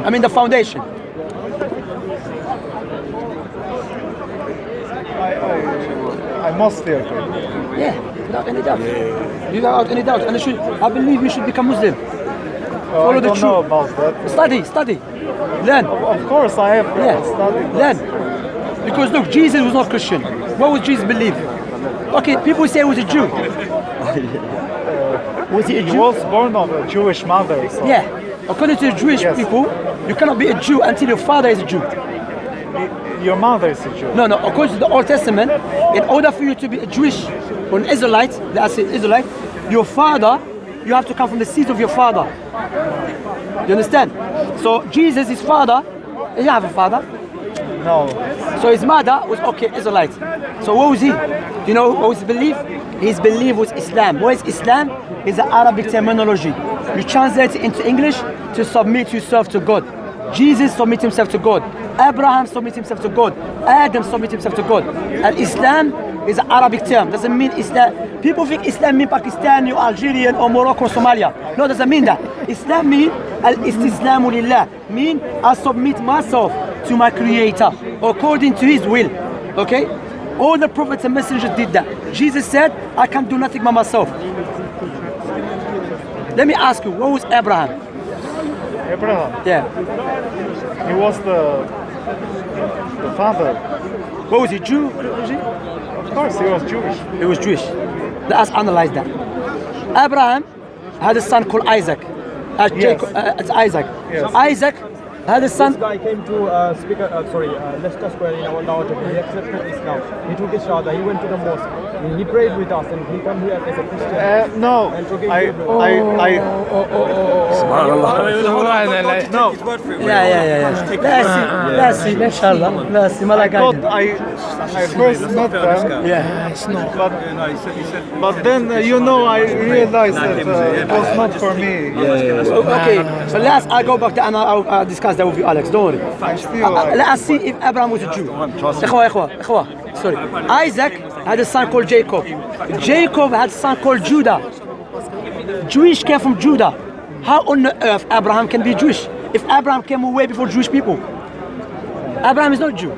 I mean the foundation. I mostly agree. Yeah, without any doubt. Without any doubt. And I believe you should become Muslim. I don't know about that. Study. Learn. Of course, I have studied. Learn. Because look, Jesus was not Christian. What would Jesus believe? Okay, people say he was a Jew. Was he a Jew? He was born of a Jewish mother. So. Yeah. According to the Jewish people, you cannot be a Jew until your father is a Jew. Your mother is a Jew. No. According to the Old Testament, in order for you to be a Jewish or an Israelite, let's say Israelite, your father, you have to come from the seed of your father. You understand? So Jesus, his father, he didn't have a father. No. So his mother was Israelite. So what was he? Do you know what was his belief? His belief was Islam. What is Islam? It's an Arabic terminology. You translate it into English to submit yourself to God. Jesus submit himself to God. Abraham submit himself to God. Adam submit himself to God. And Islam is an Arabic term. Doesn't mean Islam. People think Islam means Pakistani or Algerian or Morocco or Somalia. No, doesn't mean that. Islam means al-istislamu lillah. Mean I submit myself to my creator according to his will. Okay? All the prophets and messengers did that. Jesus said, I can do nothing by myself. Let me ask you, what was Abraham? Abraham? Yeah. He was the father. What was he, Jew? Of course, he was Jewish. He was Jewish. Let us analyze that. Abraham had a son called Isaac. Jacob, it's Isaac. Yes. Isaac had a son. This guy came to speak, Leicester Square in our Dawah. He accepted Islam. He took his shahada. He went to the mosque. He prayed with us and he came here as a Christian. No, No. Yeah. Let's see, inshallah. Let's see, I first met them. Yeah, it's not. But then, I realized that it was not for me. Okay, so I go back there and I'll discuss that with you, Alex. Don't worry. Let us see if Abraham was a Jew. إخوة. Sorry. Isaac had a son called Jacob. Jacob had a son called Judah. Jewish came from Judah. How on earth Abraham can be Jewish? If Abraham came way before Jewish people. Abraham is not Jew.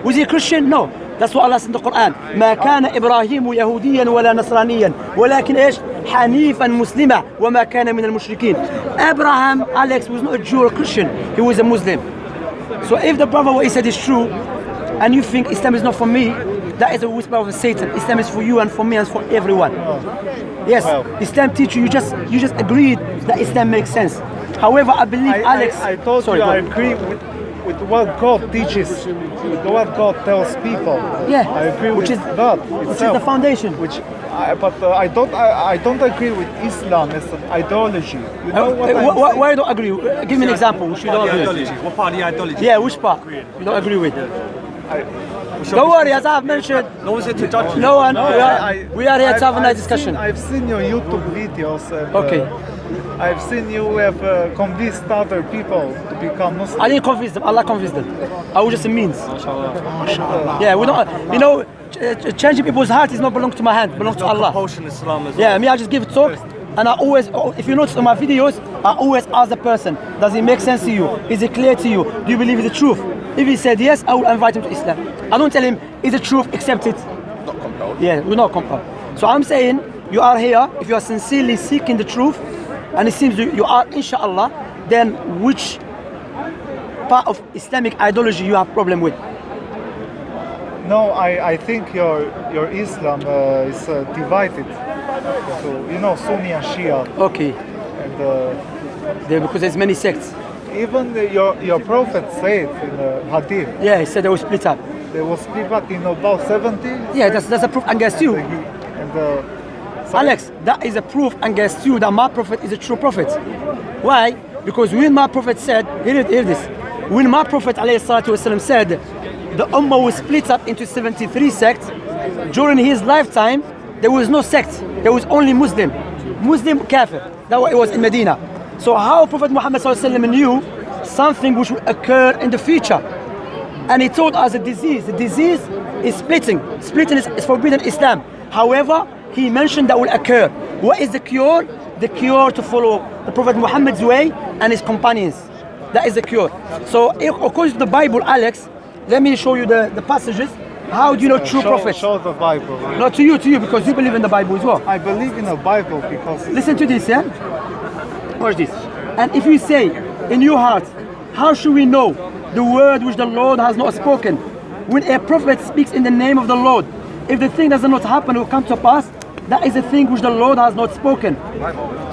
Was he a Christian? No. That's what Allah said in the Quran. ما كان إبراهيم يهوديا ولا نصرانيا ولكن إيش حنيفا مسلما وما كان من المشركين. Abraham, Alex, was not a Jew or a Christian. He was a Muslim. So if the brother what he said is true, and you think Islam is not for me, that is a whisper of Satan. Islam is for you and for me and for everyone. Yes, Islam teach you. You just agreed that Islam makes sense. However, I believe Alex. I told you I agree with what God teaches, with what God tells people. Yeah, I agree with that itself, which is the foundation. I don't agree with Islam as an ideology. You know why you don't agree? Give me an example. Which you don't agree with. What part of the ideology? Yeah, which part you don't agree with? Don't worry, as I've mentioned. No one's here to judge you. No one. We are here to have a nice discussion. I've seen your YouTube videos. And, okay. I've seen you have convinced other people to become Muslim. I didn't convince them. Allah convinced them. I was just a means. MashaAllah. Yeah, we don't. Changing people's heart is not belong to my hand. Belongs to Allah. Compulsion in Islam as well. Yeah, me, I just give talk. And I always, if you notice on my videos, I always ask the person, does it make sense to you? Is it clear to you? Do you believe it's the truth? If he said yes, I will invite him to Islam. I don't tell him, it's the truth, accept it. Not compelled. Yeah, we're not compelled. So I'm saying, you are here, if you are sincerely seeking the truth, and it seems you are, inshallah, then which part of Islamic ideology you have problem with? No, I think your Islam is divided. So, Sunni and Shia. Okay. And because there's many sects. even your prophet said in the hadith. Yeah, he said they will split up. They will split up in about 70. Yeah, that's a proof against you. Alex, that is a proof against you that my prophet is a true prophet. Why? Because when my prophet said, hear this, when my prophet ﷺ said the Ummah will split up into 73 sects, during his lifetime, there was no sect. There was only Muslim kafir. That's why it was in Medina. So how Prophet Muhammad ﷺ knew something which will occur in the future? And he told us a disease. The disease is splitting. Splitting is forbidden in Islam. However, he mentioned that will occur. What is the cure? The cure to follow the Prophet Muhammad's way and his companions. that is the cure. So according to the Bible, Alex, let me show you the passages. How do you know true prophets? Show the Bible. Not to you, because you believe in the Bible as well. I believe in the Bible because Listen to this, yeah? Watch this. And if you say in your heart, how should we know the word which the Lord has not spoken? When a prophet speaks in the name of the Lord, if the thing does not happen or come to pass, that is a thing which the Lord has not spoken.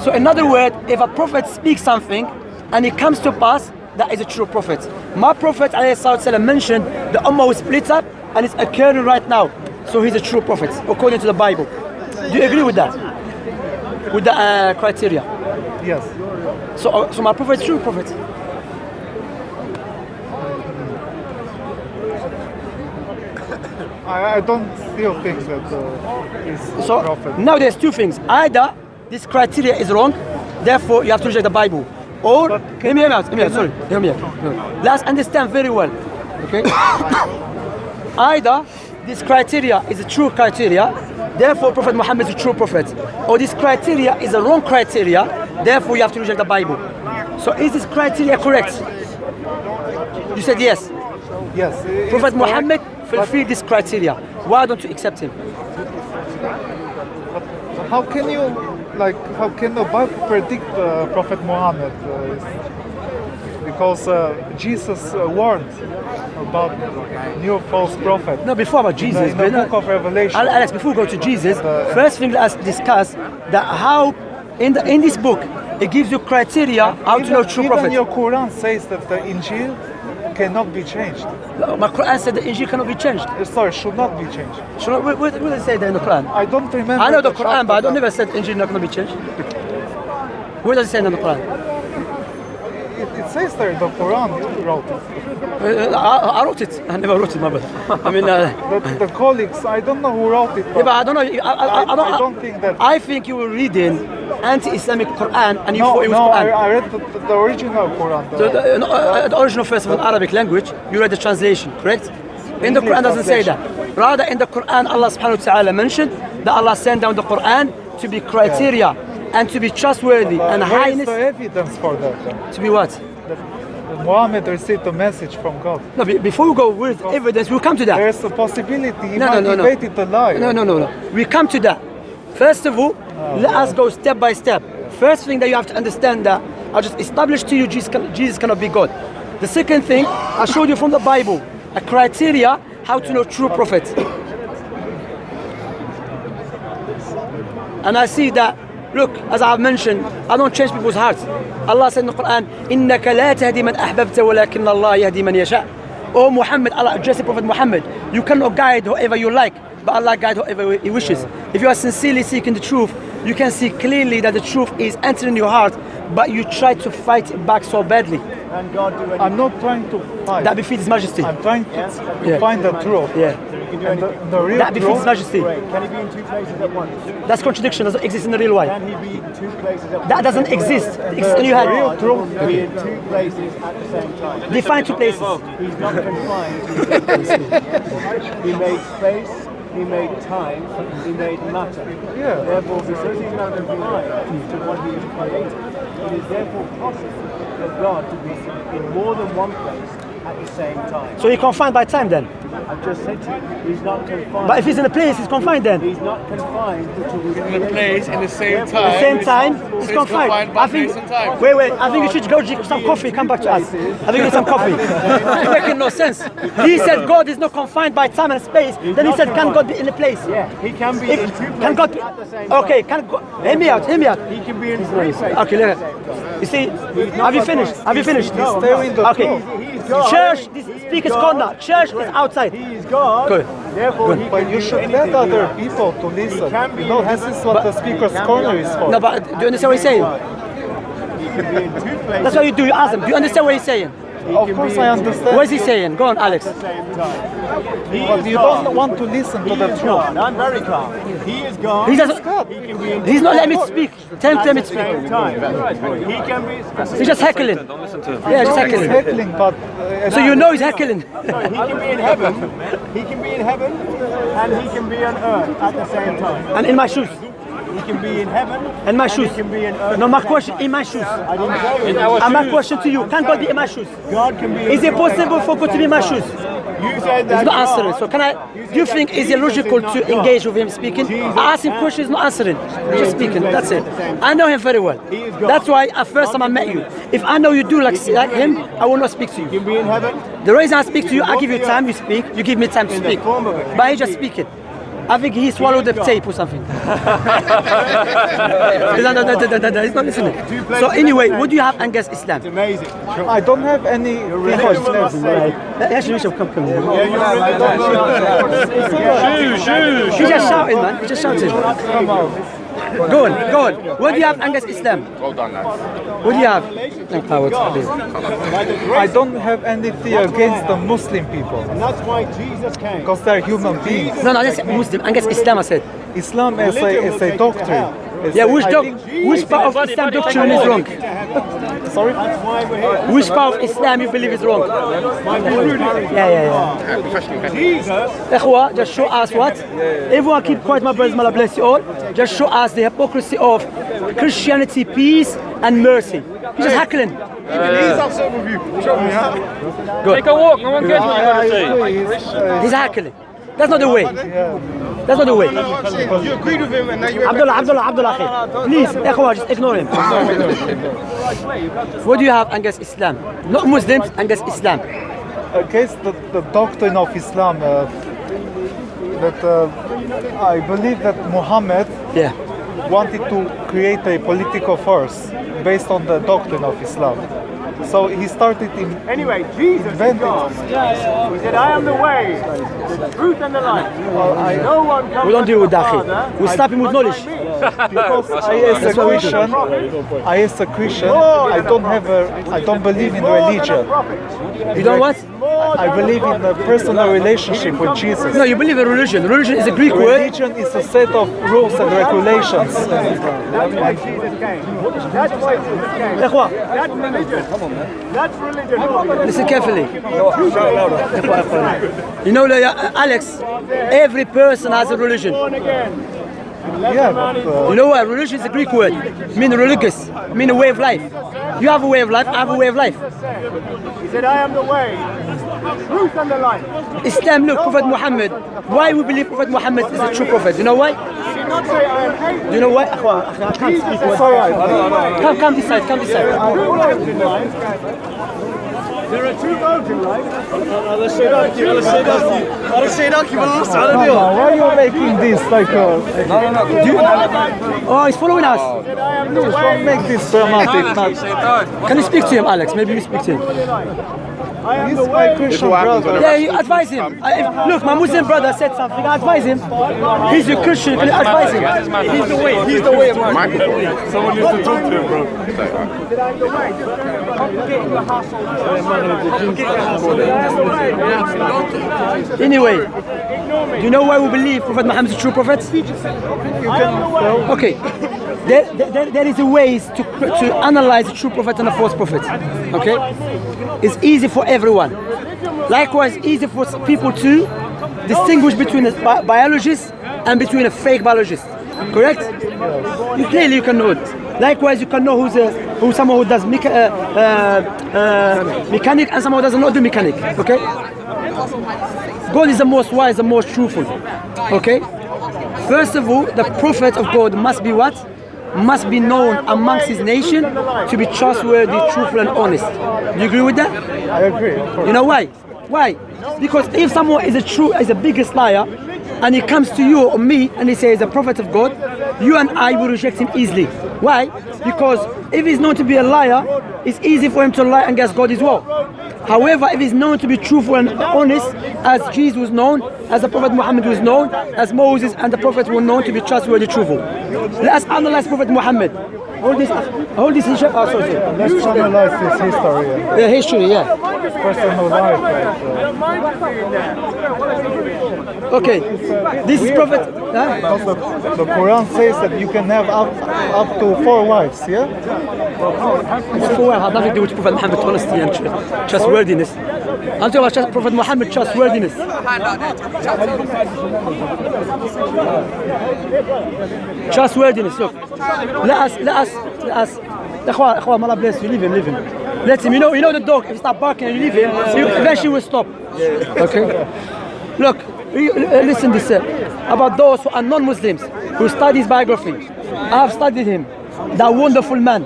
So in other words, if a prophet speaks something and it comes to pass, that is a true prophet. My prophet ﷺ mentioned the Ummah will split up and it's occurring right now. So he's a true prophet, according to the Bible. Do you agree with that? With the criteria? yes. So my prophet is true prophet. I don't still think that is So prophet. now there's two things. Either this criteria is wrong, therefore you have to reject the Bible. Or, hear me out, sorry, hear me out. No. Let's understand very well, okay? Either this criteria is a true criteria, therefore Prophet Muhammad is a true prophet. Or this criteria is a wrong criteria, therefore you have to reject the Bible. So is this criteria correct? You said yes. Yes. it is Prophet correct, Muhammad but fulfilled this criteria. Why don't you accept him? how can you, how can the Bible predict Prophet Muhammad? Because Jesus warned about new false prophet. No, before about Jesus. In the book of Revelation. Alex, before we go to Jesus, first thing let's discuss that how in this book it gives you criteria how to know true Even prophet. your Quran says that the Injil cannot be changed. My Quran said the Injil cannot be changed. Sorry, should not be changed. What does it say there in the Quran? I don't remember. I know the Quran, chapter, but I don't never said Injil not going to be changed. What does it say in the Quran? It says there, the Quran wrote it. I wrote it. I never wrote it, my brother. I mean, The colleagues, I don't know who wrote it. yeah, but I don't know. I don't think that. I think you were reading anti-Islamic Quran and you No, thought it was no, Quran. I read the original Quran. The original first of Arabic language, you read the translation, correct? In the English Quran doesn't say translation. that. Rather, in the Quran, Allah subhanahu wa ta'ala mentioned that Allah sent down the Quran to be criteria and to be trustworthy and Where is highness. the evidence for that? To be what? That Muhammad received a message from God. No, before we go with evidence, we'll come to that. There's a possibility he No, might no, no, debate it a lie. No. We come to that. First of all, let us go step by step. First thing that you have to understand that I'll just establish to you Jesus cannot be God. The second thing, I showed you from the Bible a criteria how to know true prophet. And I see that, look, as I have mentioned, I don't change people's hearts. Allah said in the Quran, إِنَّكَ لَا تَهْدِي مَنْ أَحْبَبْتَ وَلَكِنَّ اللَّهَ يَهْدِي مَنْ يَشَاءُ. Oh Muhammad, Allah addressed Prophet Muhammad, you cannot guide whoever you like, but Allah guides whoever He wishes. If you are sincerely seeking the truth, you can see clearly that the truth is entering your heart, but you try to fight it back so badly. And God do anything. I'm not trying to fight. That defeats His Majesty. I'm trying to Yeah. find the truth. Yeah, And the real that defeats His truth. Majesty. Great. Can he be in two places at once? That's contradiction, doesn't exist in the real way. Can he be in two places at once? That doesn't exist. It exists in your The real head. truth. Be in two places at the same time. Define two places. He's not confined to He made space, he made time, he made matter. Yeah. Therefore, because he's not confined to what he has created, it is therefore possible for God to be in more than one place at the same time. So you're confined by time then. I've just said to you, he's not confined. But if he's in a place, he's confined then. He's not confined to his in a place in the same At the time. same time, he's It's confined. confined by I think. place and time. Wait. I think you should go drink some coffee. Come back to us. I think you need some coffee. It's making no sense. He said God is not confined by time and space. Then he said, can God be in a place? Yeah, he can be in two places Can God be? at the same time. Okay. Can God? Hear me out. He can be in three places. Okay. Look. You see? Have you finished? Have you finished? He's staring the Okay. truth. He's God. Church. This speaker's corner. Church is outside. He is God. Good. Therefore, he But can you do should anything let other he wants. people to listen. can be You know, in this is what the speaker's corner is for. No, but do you understand what he's saying? He can be in two places. That's what you do. You ask him. Do you understand what he's saying? Of course I understand. What is he saying? Go on, Alex. At the same time. He But is you God. don't want to listen to He the is truth. God. I'm very calm. He is God. He doesn't. He can be in He's not letting me speak. Tell him to let me at the speak. same time. He can be. He's just heckling. Don't listen to him. Yeah, just He's heckling. heckling, but So you know he's heckling. Sorry, he can be in heaven. He can be in heaven, and he can be on earth at the same time. And in my shoes. He can be in heaven. In my shoes. He can be in earth. No, my question in my shoes. I didn't say it. And my question to you, can God be in my shoes? God can be. Is it possible for God to be in my shoes? You said that. He's not answering. So can I? Do you think is it logical to engage with him speaking? I ask him questions, not answering. Just speaking. That's it. I know him very well. That's why at first time I met you. If I know you do like him, I will not speak to He you. can be in heaven. The reason I speak to you, I give you time, you speak. You give me time to speak. But he's just speaking. I think he swallowed the tape or something. He's not listening. So anyway, what do you have against Islam? Amazing. I don't have any. Actually, Bishop, come. Shoo. He's just shouting, man. He's just shouting. Go on. What do you have against Islam? Well done, lads. What do you have? I don't have anything against the Muslim people And that's why Jesus came. because they're human beings. No, that's Muslim. Against Islam, I said. Islam is a doctrine. Yeah, which part of Islam doctrine is wrong? Sorry? That's why we're here. Which part of Islam you believe is wrong? Yeah. Jesus. Ikhwa, just show us what? Everyone keep quiet, my brothers, may bless you all. Just show us the hypocrisy of Christianity, peace and mercy. He's just heckling. He's upset with you. Show me, huh? Take a walk, no one cares what you got to say. He's heckling. That's not the way. That's not the way. You agreed with him and now you Abdullah Khair. Please, ikhwa, just ignore him. What do you have against Islam? Not Muslims, against Islam. against the doctrine of Islam. I believe that Muhammad Yeah. wanted to create a political force based on the doctrine of Islam. So he started in Anyway, Jesus is inventing. God. He said, I am the way, the truth and the life. No one comes We don't deal with to the that. Father We slap him with knowledge. Because as a Christian, I don't believe in religion. You don't what? I believe in a personal relationship with Jesus. No, you believe in religion. Religion is a Greek word. Religion is a set of rules and regulations. That's why Jesus came. That's why Jesus came. Ikhwa, That's religion. That's religion. listen carefully. You know, Alex, every person has a religion. Born again. Yeah, but You know what? Religion is a Greek word. Mean religious. Mean a way of life. You have a way of life, I have a way of life. He said, I am the way, the truth and the life. Islam, look, Prophet Muhammad. Why we believe Prophet Muhammad is a true prophet? You know why? He did not say, I am hated. Do you know why? I can't speak. it's all right. Come this side, come this side. There are two roads in life. Why are you making this like Oh, he's following us. I am the way. don't make this dramatic? Not, Can you speak to him, Alex? Maybe you speak to him. I am he's the my way. Christian brother. Yeah, you advise him. Look, my Muslim brother said something. I advise him. He's a Christian. Can you advise him? He's the way. He's the way of man. Someone needs to talk to him, bro. Anyway, do you know why we believe Prophet Muhammad is a true prophet? Okay. There is a ways to analyze a true prophet and a false prophet. Okay? It's easy for everyone. Likewise, easy for people to distinguish between a biologist and between a fake biologist. Correct? You clearly can know it. Likewise, you can know who's someone who does mechanic and someone who does not do mechanic. Okay? God is the most wise, the most truthful. Okay? First of all, the prophet of God must be what? Must be known amongst his nation to be trustworthy, truthful and honest. Do you agree with that? I agree. You know why? Why? Because if someone is the biggest liar and he comes to you or me and he says a prophet of God, you and I will reject him easily. Why? Because if he's known to be a liar, it's easy for him to lie against God as well. However, if he's known to be truthful and honest, as Jesus was known, as the Prophet Muhammad was known, as Moses and the Prophet were known to be trustworthy, truthful. Let us analyze Prophet Muhammad. Hold this. Oh, sorry. Let's analyze his history and The history, yeah. personal life. Okay. This is Prophet. Because the Quran says that you can have up to 4 wives, yeah? Four had nothing to do with Prophet Muhammad honesty and trustworthiness. I'm talking about Prophet Muhammad trustworthiness. Trustworthiness. Look, let us. Ikhwa, Allah bless you. Leave him. Let him. You know the dog. If you start barking and you leave him, eventually will stop. Okay. Look, listen this about those who are non-Muslims who study his biography. I have studied him. That wonderful man.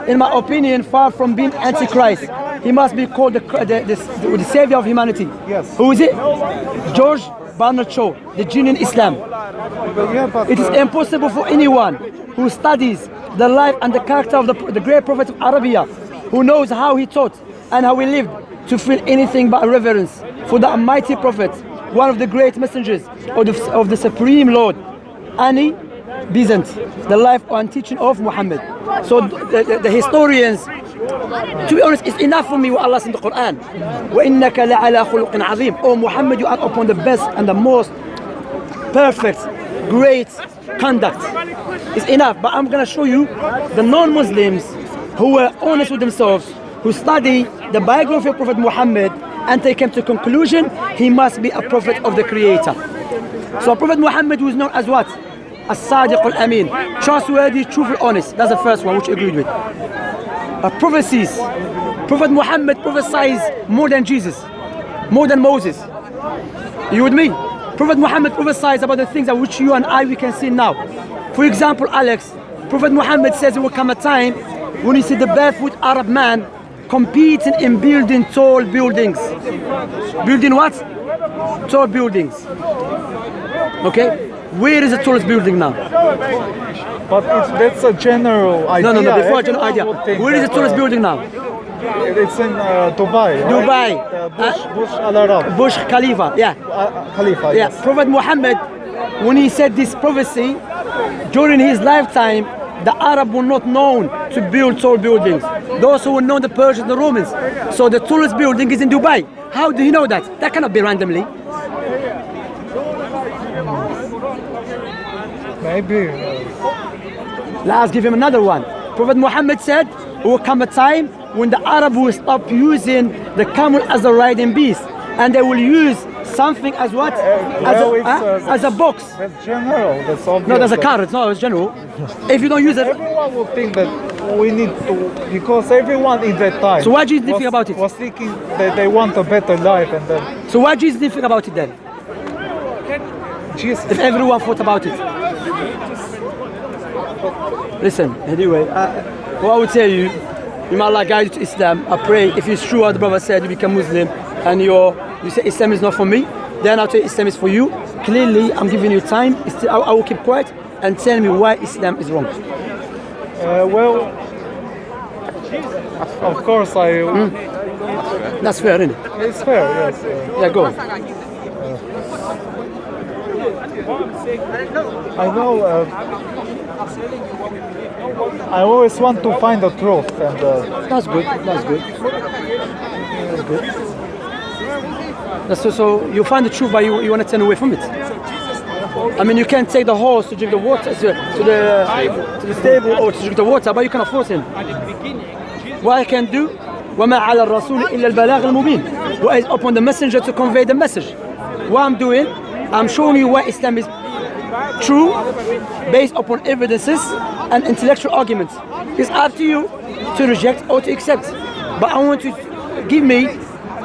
In my opinion, far from being antichrist, he must be called the savior of humanity. Yes. Who is it? George Bernard Shaw, the genie in Islam. It is impossible for anyone who studies the life and the character of the great prophet of Arabia, who knows how he taught and how he lived, to feel anything but reverence for the almighty prophet, one of the great messengers of the supreme Lord, Ani Besant, the life and teaching of Muhammad. So the historians, to be honest, it's enough for me what Allah says in the Quran. وَإِنَّكَ لَعَلَى خُلُقٍ عَظِيمٍ. Oh Muhammad, you are upon the best and the most perfect, great conduct. It's enough, but I'm going to show you the non-Muslims who were honest with themselves, who study the biography of Prophet Muhammad, and they came to the conclusion he must be a prophet of the Creator. So Prophet Muhammad was known as what? As-Sadiq al-Amin, trustworthy, truthful, honest. That's the first one which I agreed with. Prophecies. Prophet Muhammad prophesied more than Jesus, more than Moses. You with me? Prophet Muhammad prophesied about the things that which you and we can see now. For example, Alex, Prophet Muhammad says there will come a time when you see the barefoot Arab man competing in building tall buildings. Building what? Tall buildings. Okay? Where is the tallest building now? But that's a general idea. No, before a general idea. Where is the tallest building now? It's in Dubai. Dubai. Right? Burj Al Arab. Burj Khalifa, yeah. Khalifa, Yeah, yes. Prophet Muhammad, when he said this prophecy, during his lifetime, the Arab were not known to build tall buildings. Those who were known, the Persians, the Romans. So the tallest building is in Dubai. How do you know that? That cannot be randomly. Maybe. Let us give him another one. Prophet Muhammad said, there will come a time when the Arab will stop using the camel as a riding beast, and they will use something as what? As a box. That's general. That's obvious. No, that's a car. It's general. If you don't use it. Everyone will think that we need to, because everyone in that time. So why Jesus didn't think about it? Was thinking that they want a better life, and then So why Jesus didn't think about it then? Jesus. If everyone thought about it. Listen, anyway, what I would tell you, may Allah guide you to Islam. I pray if it's true what the brother said, you become Muslim and you say Islam is not for me, then I'll tell you Islam is for you. Clearly, I'm giving you time. I will keep quiet and tell me why Islam is wrong. Well, of course, That's fair, isn't it? it's fair, yes. Yeah, go on. I know. I always want to find the truth, and That's good. That's good. That's good. So you find the truth, but you want to turn away from it. I mean, you can't take the horse to drink the water to the stable or to drink the water, but you cannot force him. What I can do, وَمَا عَلَى الرَّسُولِ إِلَّا الْبَلَاغُ الْمُبِينُ. What is upon the messenger to convey the message. What I'm doing, I'm showing you why Islam is true, based upon evidences and intellectual arguments. It's up to you to reject or to accept. But I want you to give me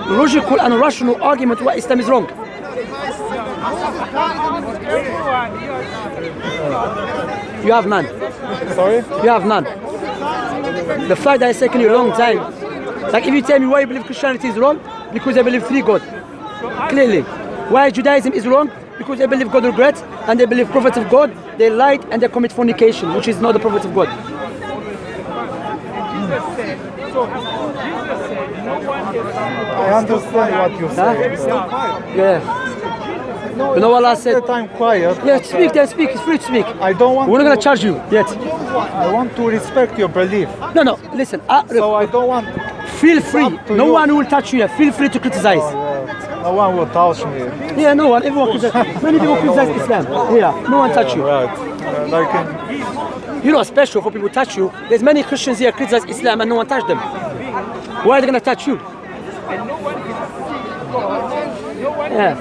logical and rational argument why Islam is wrong. You have none. sorry. You have none. The fact that it's taken you a long time. Like if you tell me why you believe Christianity is wrong, because I believe three gods. Clearly. Why Judaism is wrong? Because they believe God regrets and they believe prophets of God, they lied and they commit fornication, which is not the prophet of God. I understand what you say. Yeah. You know what Allah said? That I'm quiet. Yeah, speak then, speak. It's free to speak. I don't want. We're not gonna charge you yet. I want to respect your belief. No, listen. So I don't want. Feel free. up to No you. one will touch you. Feel free to criticize. No one will touch me. Yeah, no one. Everyone criticize. Many people criticize Islam. Yeah, no one touch you. Right. Like You know, special for people to touch you. There's many Christians here criticize Islam and no one touch them. Why are they gonna touch you? Yeah.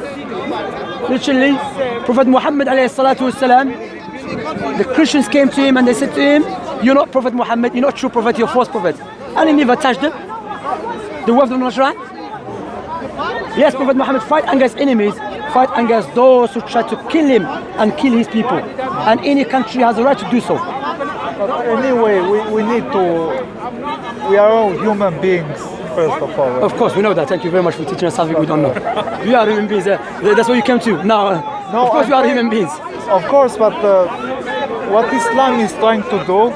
Literally, Prophet Muhammad alayhi salatu wasalam, the Christians came to him and they said to him, "You're not Prophet Muhammad. You're not true prophet. You're false prophet." And he never touched them. The word of Najran. Yes, Prophet Muhammad fight against enemies, fight against those who try to kill him and kill his people. And any country has a right to do so. anyway, we need to. We are all human beings, first of all. Of course, we know that. Thank you very much for teaching us something we don't know. We are human beings. That's what you came to. Now, No, of course, we are human beings. Of course, but what Islam is trying to do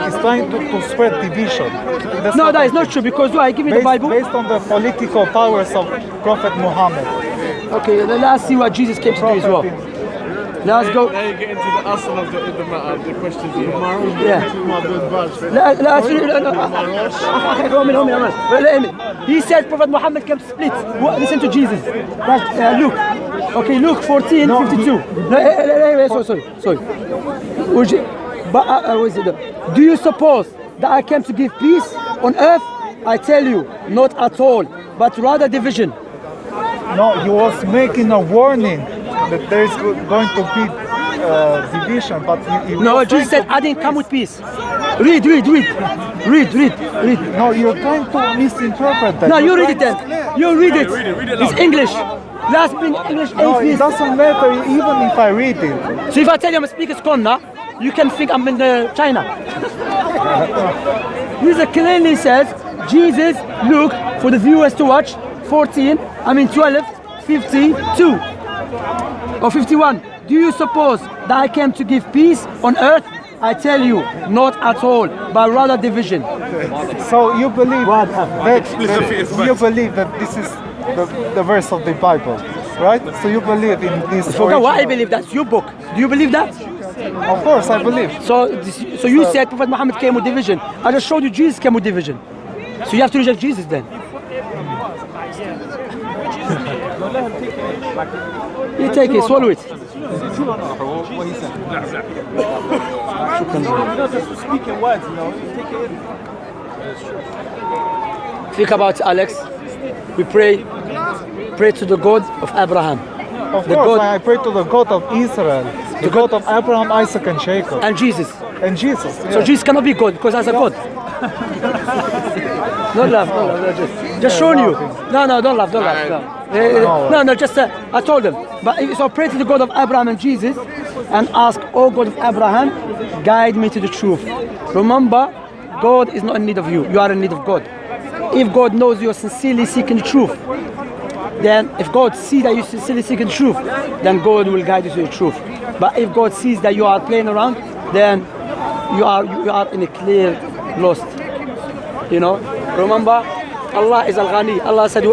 is trying to spread division. That's No, what that I is not think. true because why? Give me the Bible. Based on the political powers of Prophet Muhammad. Okay, let's see what Jesus came to do as well. Let's go. Now you get into the asl of the matter, the questions you have. Yeah. He said Prophet Muhammad came to split. Listen to Jesus. That's Luke. Okay, Luke 14:52. Sorry. Do you suppose that I came to give peace on earth? I tell you, not at all, but rather division. No, he was making a warning that there is going to be division, but he No, was Jesus said, trying I didn't come with peace. Read. to, no, you're trying to misinterpret that. No, you You're read it then. You read it. It's English. Let's bring English No, it atheist. doesn't matter even if I read it. So if I tell you I'm a speaker Konna, you can think I'm in China. This clearly says, Jesus, look, for the viewers to watch, 12, 52 or 51. Do you suppose that I came to give peace on earth? I tell you, not at all, but rather division. So you believe What? you believe that this is the verse of the Bible, right? So you believe in this. Forget why I original. believe that's your book. Do you believe that? Of course, I believe. So you said Prophet Muhammad came with division. I just showed you Jesus came with division. So you have to reject Jesus then. You take it, swallow it. Speaking words, you know, take it in. Think about Alex. We pray to the God of Abraham. Of The course, God- I pray to the God of Israel, the God of Abraham, Isaac, and Jacob, And Jesus. and Jesus. So yeah. Jesus cannot be God because that's a God. Don't laugh, just showing you. No, don't laugh. No, just I told them. But so pray to the God of Abraham and Jesus and ask, oh God of Abraham, guide me to the truth. Remember, God is not in need of you. You are in need of God. If God knows you are sincerely seeking the truth, then if God sees that you sincerely seeking the truth, then God will guide you to the truth. But if God sees that you are playing around, then you are in a clear lost. You know, remember, Allah is Al-Ghani. Allah said,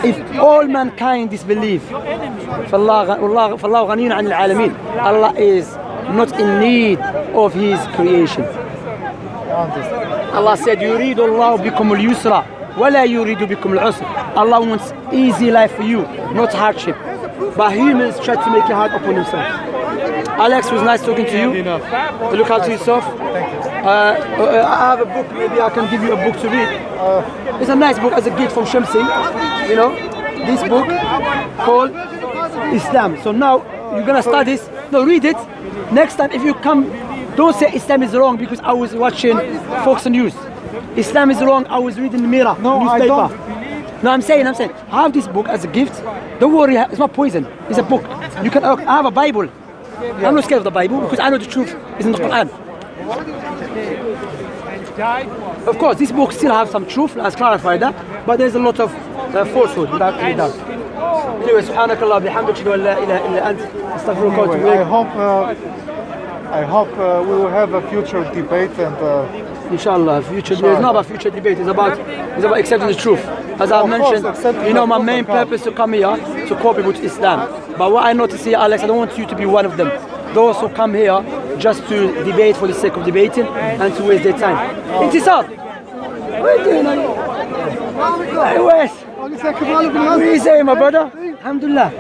if all mankind disbelieve, فَاللَّهُ غَنِيٌّ عَنِ الْعَالَمِينَ. Allah is not in need of His creation. Allah said, يُرِيدُ اللَّهُ بِكُمُ الْيُسْرَ وَلَا يُرِيدُ بِكُمُ الْعُسْرَ. Allah wants easy life for you, not hardship. But humans try to make it hard upon themselves. Alex, it was nice talking to you. Look after yourself. I have a book, maybe I can give you a book to read. It's a nice book as a gift from Shamsi. You know, this book called Islam. So now you're gonna start this. No, read it. Next time if you come, don't say Islam is wrong because I was watching Fox News. Islam is wrong, I was reading the Mirror newspaper. I don't. No, I'm saying, have this book as a gift. Don't worry, it's not poison. It's a book. You can I have a Bible. I'm not scared of the Bible because I know the truth is in the Quran. Of course, this book still has some truth, let's clarify that, but there's a lot of falsehood without any doubt. Anyway, سبحانك الله بحمدك أشهد أن لا إله إلا أنت أستغفرك وأتوب Anyway, إليك. I hope we will have a future debate and. Inshallah, future debate. It's not about future debate. It's about accepting the truth as I've Of course, mentioned, accepting you know, my the main protocol. purpose to come here to call people to Islam. But what I notice here, Alex, I don't want you to be one of them. Those who come here just to debate for the sake of debating and to waste their time. Intisar, what are you doing? Hey, Wes, what are you saying, my brother? Alhamdulillah.